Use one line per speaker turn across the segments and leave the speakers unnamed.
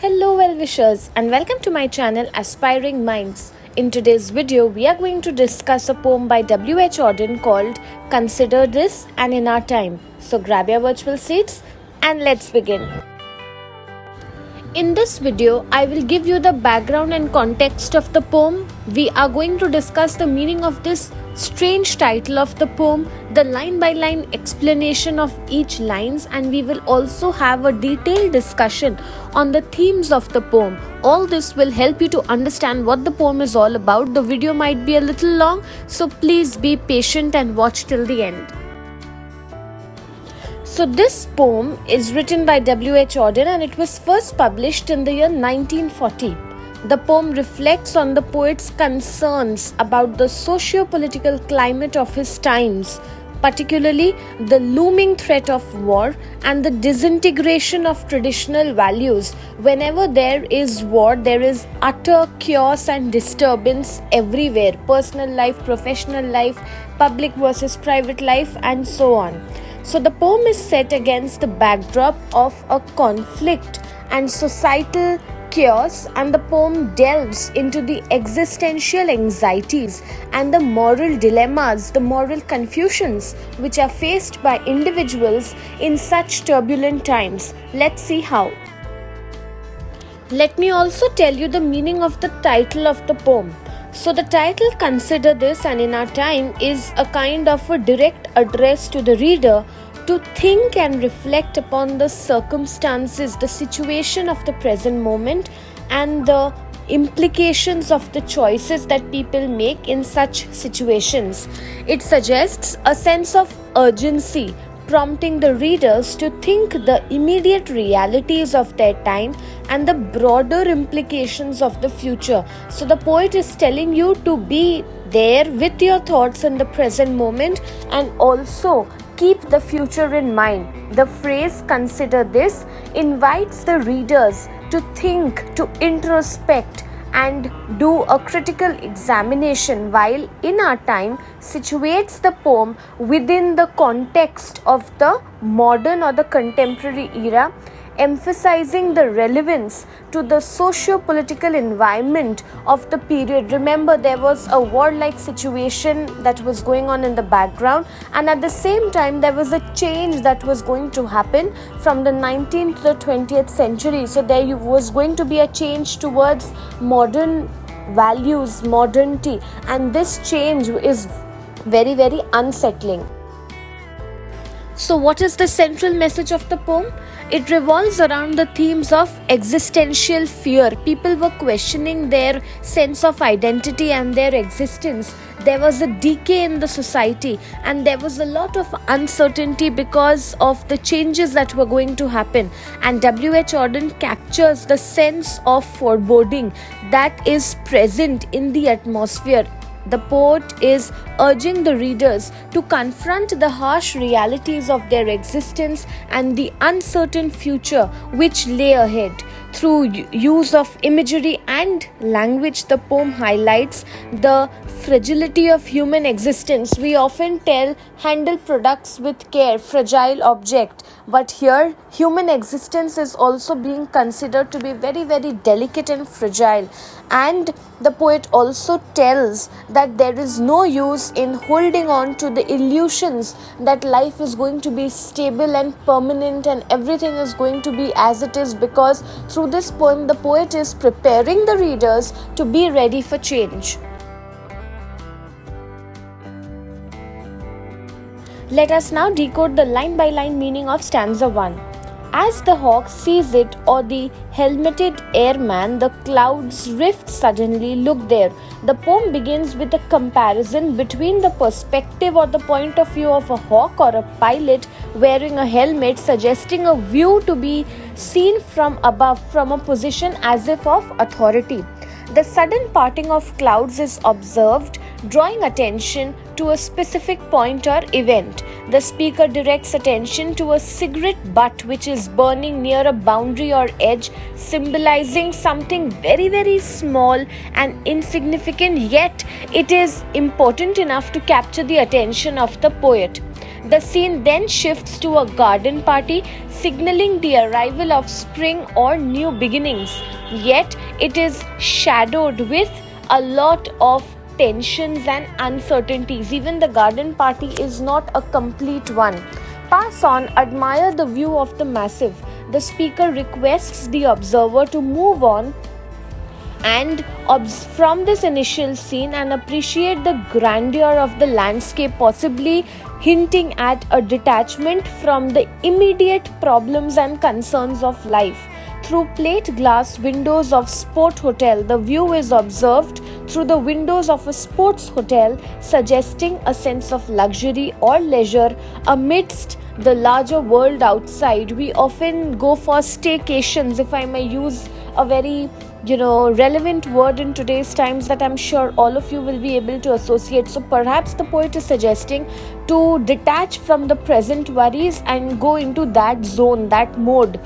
Hello well-wishers and welcome to my channel Aspiring Minds. In today's video, we are going to discuss a poem by W.H. Auden called Consider This and In Our Time. So grab your virtual seats and let's begin. In this video, I will give you the background and context of the poem. We are going to discuss the meaning of this strange title of the poem, the line-by-line explanation of each lines, and we will also have a detailed discussion on the themes of the poem. All this will help you to understand what the poem is all about. The video might be a little long, so please be patient and watch till the end. So this poem is written by W.H. Auden and it was first published in the year 1940. The poem reflects on the poet's concerns about the socio-political climate of his times, particularly the looming threat of war and the disintegration of traditional values. Whenever there is war, there is utter chaos and disturbance everywhere. Personal life, professional life, public versus private life, and so on. So the poem is set against the backdrop of a conflict and societal chaos, and the poem delves into the existential anxieties and the moral dilemmas, the moral confusions which are faced by individuals in such turbulent times. Let's see how. Let me also tell you the meaning of the title of the poem. So the title Consider This and In Our Time is a kind of a direct address to the reader to think and reflect upon the circumstances, the situation of the present moment, and the implications of the choices that people make in such situations. It suggests a sense of urgency, prompting the readers to think the immediate realities of their time and the broader implications of the future. So the poet is telling you to be there with your thoughts in the present moment and also keep the future in mind. The phrase "consider this" invites the readers to think, to introspect, and do a critical examination, while In Our Time situates the poem within the context of the modern or the contemporary era, emphasizing the relevance to the socio-political environment of the period. Remember, there was a warlike situation that was going on in the background, and at the same time there was a change that was going to happen from the 19th to the 20th century. So there was going to be a change towards modern values, modernity, and this change is very, very unsettling. So what is the central message of the poem? It revolves around the themes of existential fear. People were questioning their sense of identity and their existence. There was a decay in the society and there was a lot of uncertainty because of the changes that were going to happen. And W.H. Auden captures the sense of foreboding that is present in the atmosphere. The poet is urging the readers to confront the harsh realities of their existence and the uncertain future which lay ahead. Through use of imagery and language, the poem highlights the fragility of human existence. We often handle products with care, fragile object, but here human existence is also being considered to be very, very delicate and fragile. And the poet also tells that there is no use in holding on to the illusions that life is going to be stable and permanent and everything is going to be as it is, because through this poem the poet is preparing the readers to be ready for change. Let us now decode the line-by-line meaning of stanza 1. As the hawk sees it, or the helmeted airman, the clouds rift suddenly, look there. The poem begins with a comparison between the perspective or the point of view of a hawk or a pilot wearing a helmet, suggesting a view to be seen from above, from a position as if of authority. The sudden parting of clouds is observed, drawing attention to a specific point or event. The speaker directs attention to a cigarette butt which is burning near a boundary or edge, symbolizing something very, very small and insignificant, yet it is important enough to capture the attention of the poet. The scene then shifts to a garden party, signaling the arrival of spring or new beginnings. Yet, it is shadowed with a lot of tensions and uncertainties. Even the garden party is not a complete one. Pass on, admire the view of the massive. The speaker requests the observer to move on and from this initial scene and appreciate the grandeur of the landscape, possibly hinting at a detachment from the immediate problems and concerns of life. Through plate glass windows of sport hotel, the view is observed through the windows of a sports hotel, suggesting a sense of luxury or leisure amidst the larger world outside. We often go for staycations, if I may use a very relevant word in today's times that I'm sure all of you will be able to associate. So perhaps the poet is suggesting to detach from the present worries and go into that zone, that mode.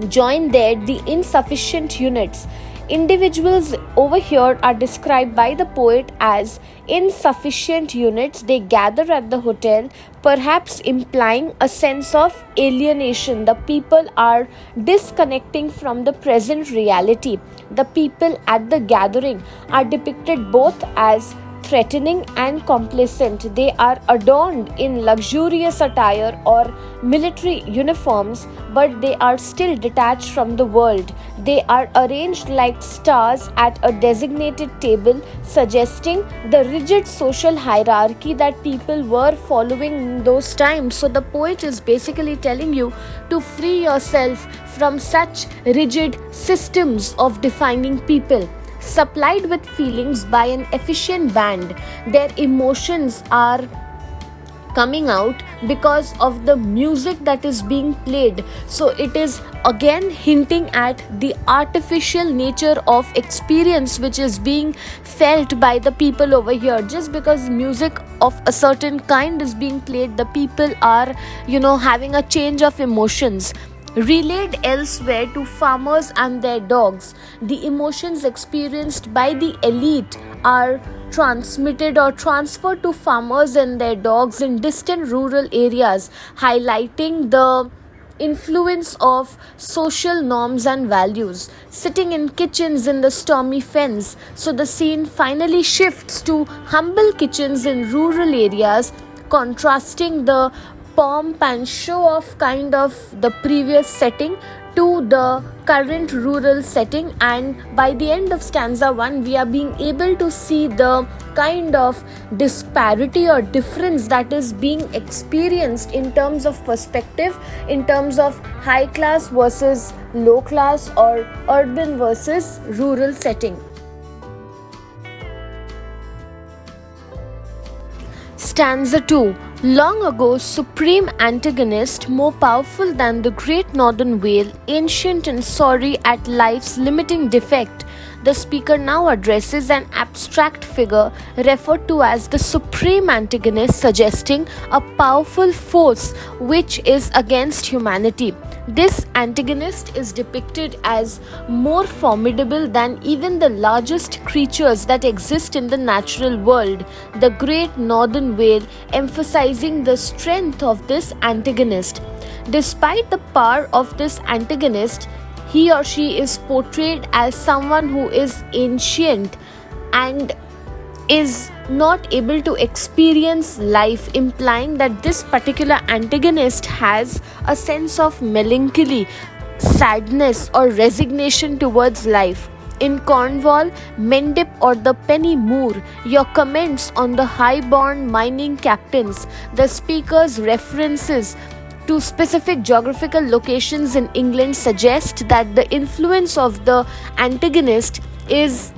Join there the insufficient units. Individuals over here are described by the poet as insufficient units. They gather at the hotel, perhaps implying a sense of alienation. The people are disconnecting from the present reality. The people at the gathering are depicted both as threatening and complacent. They are adorned in luxurious attire or military uniforms, but they are still detached from the world. They are arranged like stars at a designated table, suggesting the rigid social hierarchy that people were following in those times. So the poet is basically telling you to free yourself from such rigid systems of defining people. Supplied with feelings by an efficient band, their emotions are coming out because of the music that is being played. So it is again hinting at the artificial nature of experience which is being felt by the people over here. Just because music of a certain kind is being played, the people are having a change of emotions. Relayed elsewhere to farmers and their dogs, the emotions experienced by the elite are transmitted or transferred to farmers and their dogs in distant rural areas, highlighting the influence of social norms and values. Sitting in kitchens in the stormy fens, so the scene finally shifts to humble kitchens in rural areas, contrasting the pomp and show off kind of the previous setting to the current rural setting. And by the end of stanza 1, we are being able to see the kind of disparity or difference that is being experienced in terms of perspective, in terms of high class versus low class or urban versus rural setting. Stanza 2. Long ago, supreme antagonist, more powerful than the great northern whale, ancient and sorry at life's limiting defect, the speaker now addresses an abstract figure referred to as the supreme antagonist, suggesting a powerful force which is against humanity. This antagonist is depicted as more formidable than even the largest creatures that exist in the natural world, the great northern whale, emphasizing the strength of this antagonist. Despite the power of this antagonist, he or she is portrayed as someone who is ancient and is not able to experience life, implying that this particular antagonist has a sense of melancholy, sadness, or resignation towards life. In Cornwall, Mendip or the Penny Moor, your comments on the high-born mining captains, the speaker's references to specific geographical locations in England suggest that the influence of the antagonist is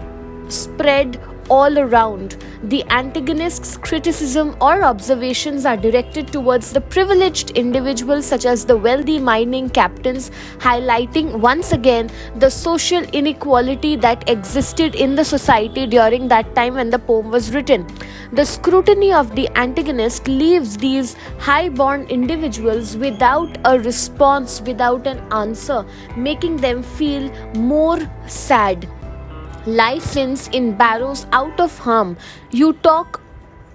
spread all around. The antagonist's criticism or observations are directed towards the privileged individuals such as the wealthy mining captains, highlighting once again the social inequality that existed in the society during that time when the poem was written. The scrutiny of the antagonist leaves these high-born individuals without a response, without an answer, making them feel more sad. Lie since in barrows out of harm. You talk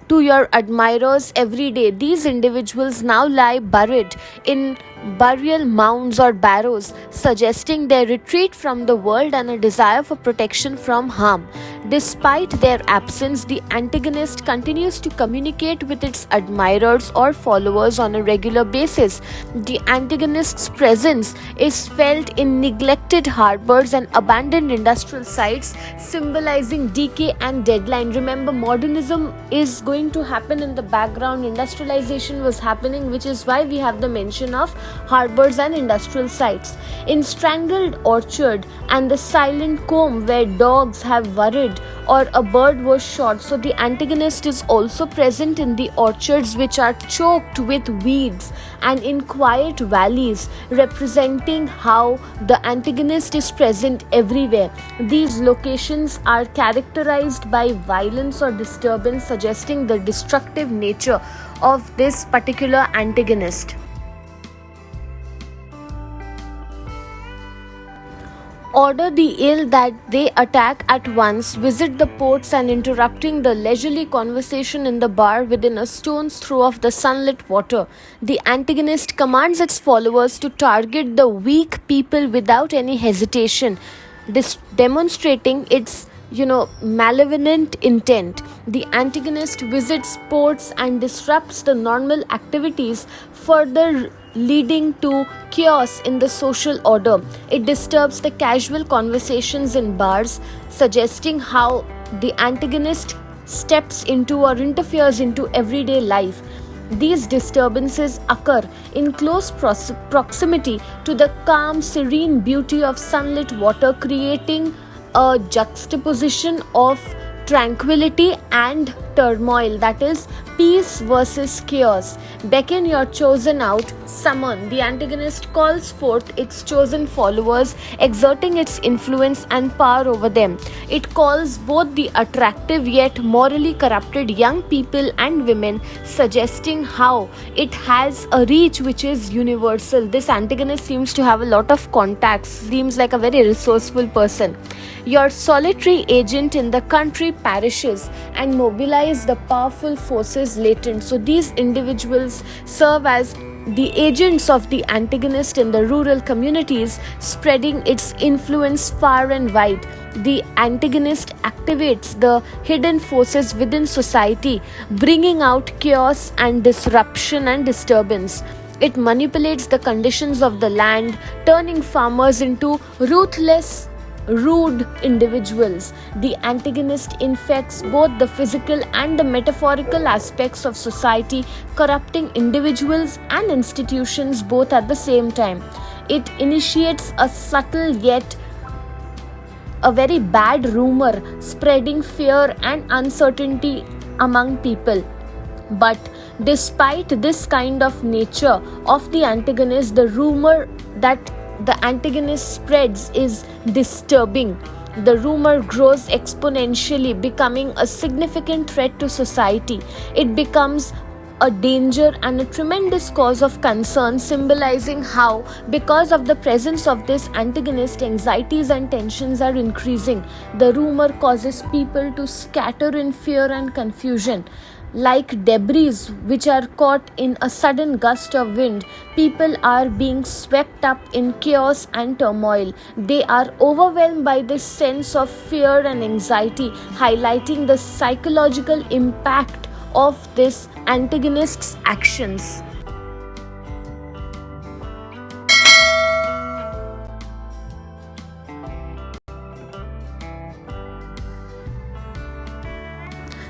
to your admirers every day. These individuals now lie buried in burial mounds or barrows, suggesting their retreat from the world and a desire for protection from harm. Despite their absence, the antagonist continues to communicate with its admirers or followers on a regular basis. The antagonist's presence is felt in neglected harbors and abandoned industrial sites, symbolizing decay and deadline. Remember, modernism is going to happen in the background, industrialization was happening, which is why we have the mention of harbors and industrial sites. In strangled orchard and the silent comb where dogs have worried or a bird was shot. So the antagonist is also present in the orchards which are choked with weeds and in quiet valleys, representing how the antagonist is present everywhere. These locations are characterized by violence or disturbance, suggesting the destructive nature of this particular antagonist. Order the ill that they attack at once, visit the ports and interrupting the leisurely conversation in the bar within a stone's throw of the sunlit water. The antagonist commands its followers to target the weak people without any hesitation, demonstrating its malevolent intent. The antagonist visits ports and disrupts the normal activities, further leading to chaos in the social order. It disturbs the casual conversations in bars, suggesting how the antagonist steps into or interferes into everyday life. These disturbances occur in close proximity to the calm, serene beauty of sunlit water, creating a juxtaposition of tranquility and turmoil, that is, peace versus chaos. Beckon your chosen out, summon. The antagonist calls forth its chosen followers, exerting its influence and power over them. It calls both the attractive yet morally corrupted young people and women, suggesting how it has a reach which is universal. This antagonist seems to have a lot of contacts, seems like a very resourceful person. Your solitary agent in the country perishes and mobilize the powerful forces latent. So these individuals serve as the agents of the antagonist in the rural communities, spreading its influence far and wide. The antagonist activates the hidden forces within society, bringing out chaos and disruption and disturbance. It manipulates the conditions of the land, turning farmers into ruthless, rude individuals. The antagonist infects both the physical and the metaphorical aspects of society, corrupting individuals and institutions both at the same time. It initiates a subtle yet a very bad rumor, spreading fear and uncertainty among people. But despite this kind of nature of the antagonist, the rumor that the antagonist spreads is disturbing. The rumor grows exponentially, becoming a significant threat to society. It becomes a danger and a tremendous cause of concern, symbolizing how, because of the presence of this antagonist, anxieties and tensions are increasing. The rumor causes people to scatter in fear and confusion. Like debris which are caught in a sudden gust of wind, people are being swept up in chaos and turmoil. They are overwhelmed by this sense of fear and anxiety, highlighting the psychological impact of this antagonist's actions.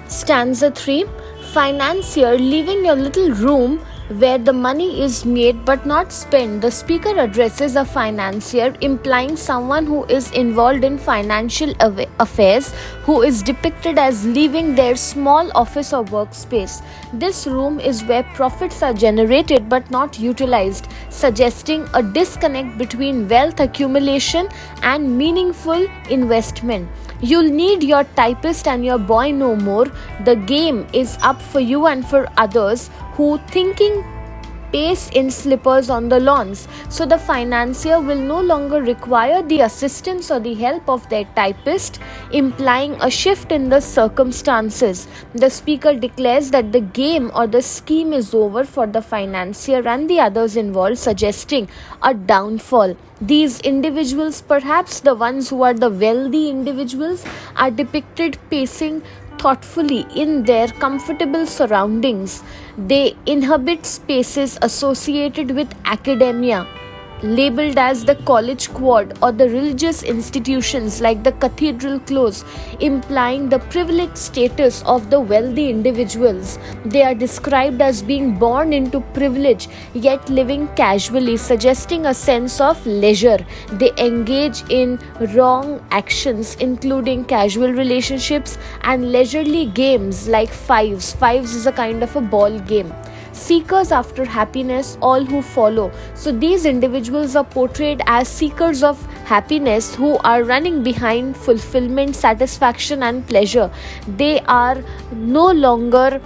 Stanza 3. Financier, leaving your little room where the money is made but not spent. The speaker addresses a financier, implying someone who is involved in financial affairs, who is depicted as leaving their small office or workspace. This room is where profits are generated but not utilized, suggesting a disconnect between wealth accumulation and meaningful investment. You'll need your typist and your boy no more. The game is up for you and for others who thinking pace in slippers on the lawns. So the financier will no longer require the assistance or the help of their typist, implying a shift in the circumstances. The speaker declares that the game or the scheme is over for the financier and the others involved, suggesting a downfall. These individuals, perhaps the ones who are the wealthy individuals, are depicted pacing thoughtfully in their comfortable surroundings. They inhabit spaces associated with academia, labeled as the college quad, or the religious institutions like the cathedral close, implying the privileged status of the wealthy individuals. They are described as being born into privilege yet living casually, suggesting a sense of leisure. They engage in wrong actions, including casual relationships and leisurely games like fives. Fives is a kind of a ball game. Seekers after happiness, all who follow. So these individuals are portrayed as seekers of happiness who are running behind fulfillment, satisfaction, and pleasure. They are no longer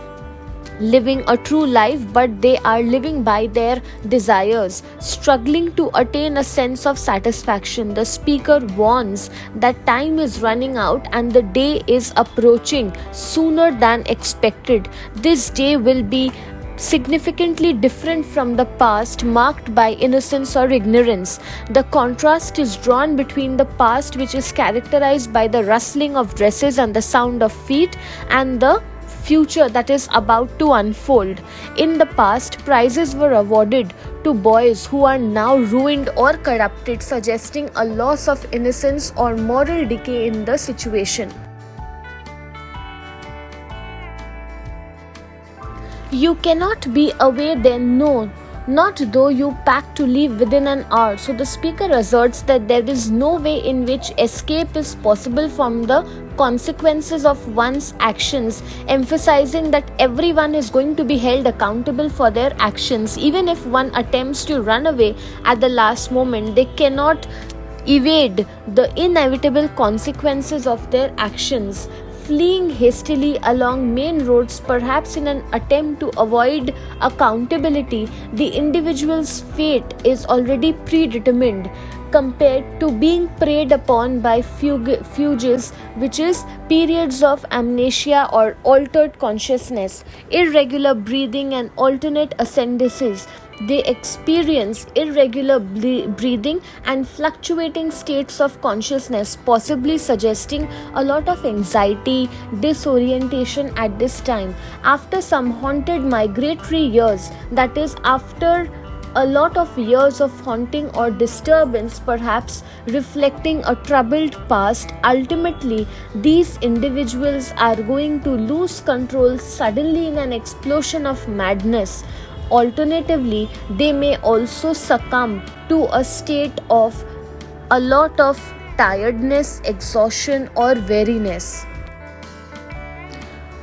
living a true life, but they are living by their desires, struggling to attain a sense of satisfaction. The speaker warns that time is running out and the day is approaching sooner than expected. This day will be significantly different from the past, marked by innocence or ignorance. The contrast is drawn between the past, which is characterized by the rustling of dresses and the sound of feet, and the future that is about to unfold. In the past, prizes were awarded to boys who are now ruined or corrupted, suggesting a loss of innocence or moral decay in the situation. You cannot be away then, no, not though you pack to leave within an hour. So the speaker asserts that there is no way in which escape is possible from the consequences of one's actions, emphasizing that everyone is going to be held accountable for their actions. Even if one attempts to run away at the last moment, they cannot evade the inevitable consequences of their actions. Fleeing hastily along main roads, perhaps in an attempt to avoid accountability, the individual's fate is already predetermined, compared to being preyed upon by fugues, which is periods of amnesia or altered consciousness, irregular breathing, and alternate ascendances. They experience irregular breathing and fluctuating states of consciousness, possibly suggesting a lot of anxiety, disorientation at this time. After some haunted migratory years, that is, after a lot of years of haunting or disturbance, perhaps reflecting a troubled past, ultimately these individuals are going to lose control suddenly in an explosion of madness. Alternatively, they may also succumb to a state of a lot of tiredness, exhaustion, or weariness.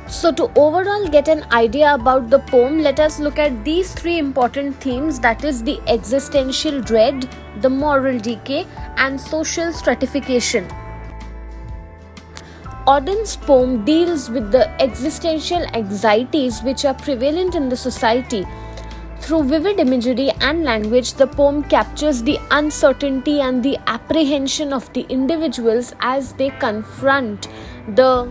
So to overall get an idea about the poem, let us look at these three important themes, that is the existential dread, the moral decay, and social stratification. Auden's poem deals with the existential anxieties which are prevalent in the society. Through vivid imagery and language, the poem captures the uncertainty and the apprehension of the individuals as they confront the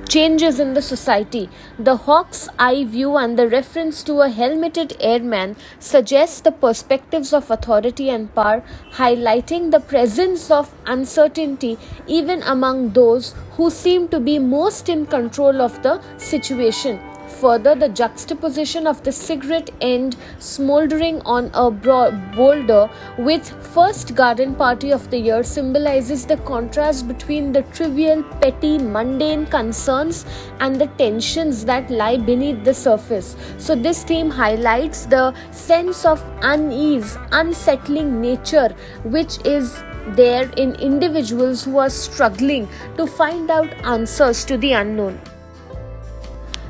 changes in the society. The hawk's eye view and the reference to a helmeted airman suggests the perspectives of authority and power, highlighting the presence of uncertainty even among those who seem to be most in control of the situation. Further, the juxtaposition of the cigarette end smoldering on a boulder with first garden party of the year symbolizes the contrast between the trivial, petty, mundane concerns and the tensions that lie beneath the surface. So this theme highlights the sense of unease, unsettling nature which is there in individuals who are struggling to find out answers to the unknown.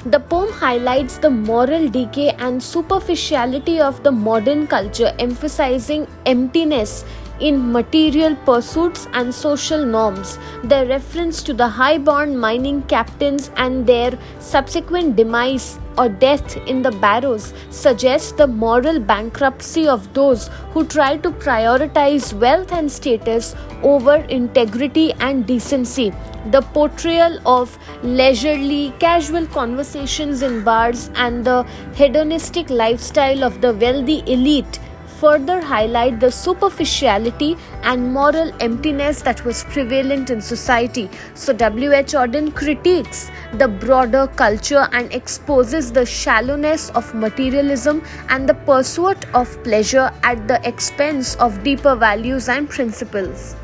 The poem highlights the moral decay and superficiality of the modern culture, emphasizing emptiness in material pursuits and social norms. The reference to the high-born mining captains and their subsequent demise or death in the barrows suggests the moral bankruptcy of those who try to prioritize wealth and status over integrity and decency. The portrayal of leisurely, casual conversations in bars and the hedonistic lifestyle of the wealthy elite further highlight the superficiality and moral emptiness that was prevalent in society. So W.H. Auden critiques the broader culture and exposes the shallowness of materialism and the pursuit of pleasure at the expense of deeper values and principles.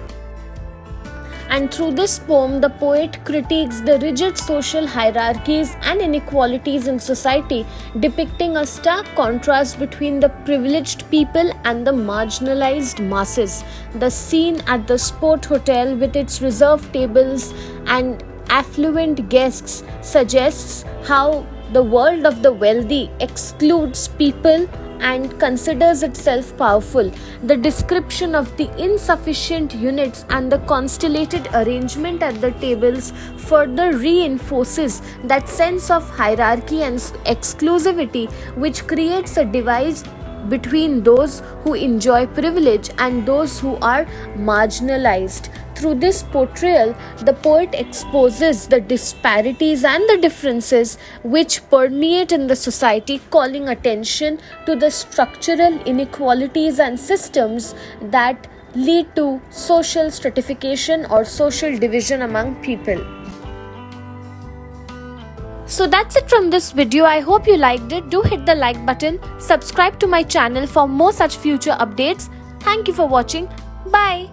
And through this poem, the poet critiques the rigid social hierarchies and inequalities in society, depicting a stark contrast between the privileged people and the marginalized masses. The scene at the Sport Hotel, with its reserved tables and affluent guests, suggests how the world of the wealthy excludes people and considers itself powerful. The description of the insufficient units and the constellated arrangement at the tables further reinforces that sense of hierarchy and exclusivity, which creates a divide between those who enjoy privilege and those who are marginalized. Through this portrayal, the poet exposes the disparities and the differences which permeate in the society, calling attention to the structural inequalities and systems that lead to social stratification or social division among people. So that's it from this video. I hope you liked it. Do hit the like button, subscribe to my channel for more such future updates. Thank you for watching. Bye.